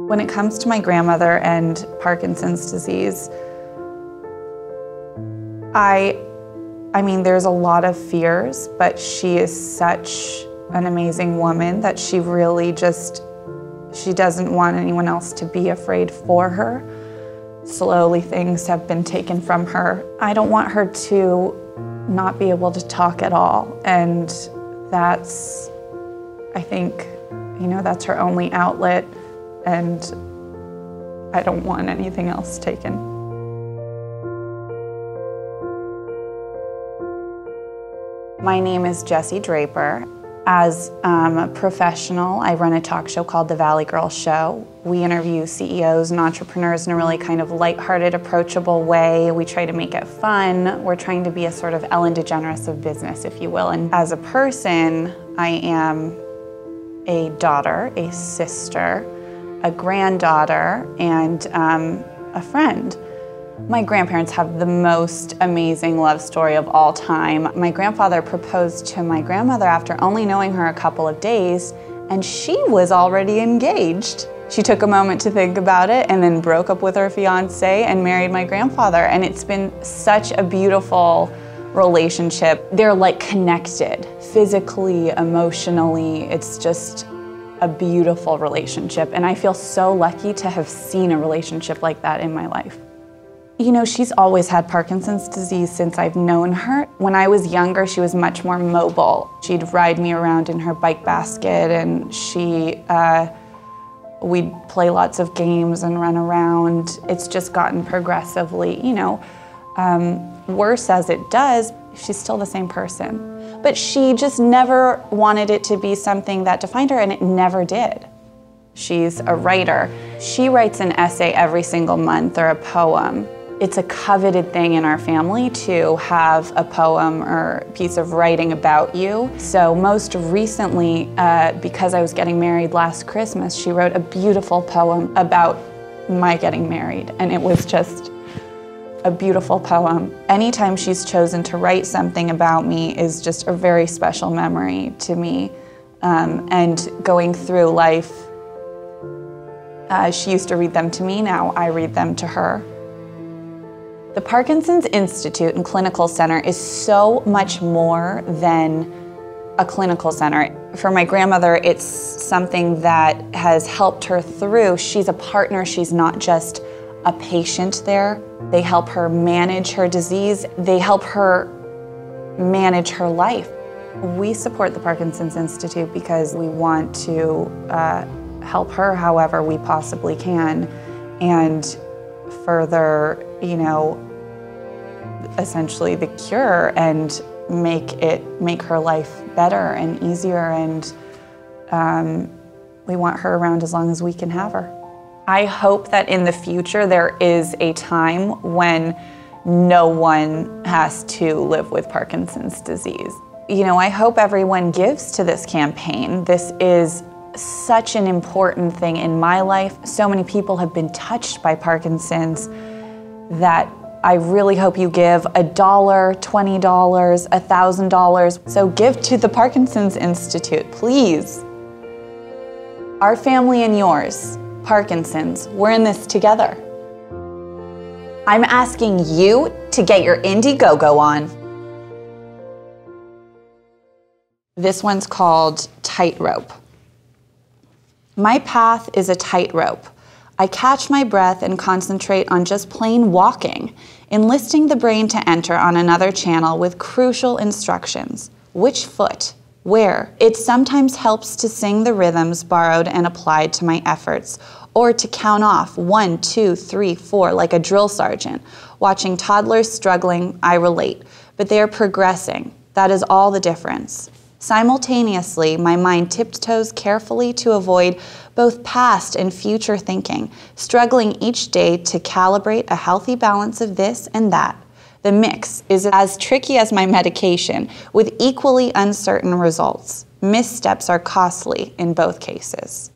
When it comes to my grandmother and Parkinson's disease, I mean, there's a lot of fears, but she is such an amazing woman that she really she doesn't want anyone else to be afraid for her. Slowly things have been taken from her. I don't want her to not be able to talk at all, and that's, I think, you know, that's her only outlet, and I don't want anything else taken. My name is Jessie Draper. As a professional, I run a talk show called The Valley Girl Show. We interview CEOs and entrepreneurs in a really kind of lighthearted, approachable way. We try to make it fun. We're trying to be a sort of Ellen DeGeneres of business, if you will. And as a person, I am a daughter, a sister, a granddaughter, and a friend. My grandparents have the most amazing love story of all time. My grandfather proposed to my grandmother after only knowing her a couple of days, and she was already engaged. She took a moment to think about it and then broke up with her fiance and married my grandfather, and it's been such a beautiful relationship. They're like connected, physically, emotionally. It's just a beautiful relationship, and I feel so lucky to have seen a relationship like that in my life. You know, she's always had Parkinson's disease since I've known her. When I was younger, she was much more mobile. She'd ride me around in her bike basket, and we'd play lots of games and run around. It's just gotten progressively, you know, worse as it does. She's still the same person. But she just never wanted it to be something that defined her, and it never did. She's a writer. She writes an essay every single month or a poem. It's a coveted thing in our family to have a poem or a piece of writing about you. So most recently, because I was getting married last Christmas, she wrote a beautiful poem about my getting married, and it was just a beautiful poem. Anytime she's chosen to write something about me is just a very special memory to me. And going through life, she used to read them to me, now I read them to her. The Parkinson's Institute and Clinical Center is so much more than a clinical center. For my grandmother, it's something that has helped her through. She's a partner, she's not just a patient there. They help her manage her disease. They help her manage her life. We support the Parkinson's Institute because we want to help her however we possibly can, and further, you know, essentially the cure, and make her life better and easier, and we want her around as long as we can have her. I hope that in the future there is a time when no one has to live with Parkinson's disease. You know, I hope everyone gives to this campaign. This is such an important thing in my life. So many people have been touched by Parkinson's that I really hope you give $1, $20, $1,000. So give to the Parkinson's Institute, please. Our family and yours, Parkinson's, we're in this together. I'm asking you to get your Indiegogo on. This one's called Tightrope. My path is a tightrope. I catch my breath and concentrate on just plain walking, enlisting the brain to enter on another channel with crucial instructions. Which foot? Where? It sometimes helps to sing the rhythms borrowed and applied to my efforts, or to count off 1, 2, 3, 4 like a drill sergeant. Watching toddlers struggling, I relate, but they are progressing. That is all the difference. Simultaneously, my mind tiptoes carefully to avoid both past and future thinking, struggling each day to calibrate a healthy balance of this and that. The mix is as tricky as my medication, with equally uncertain results. Missteps are costly in both cases.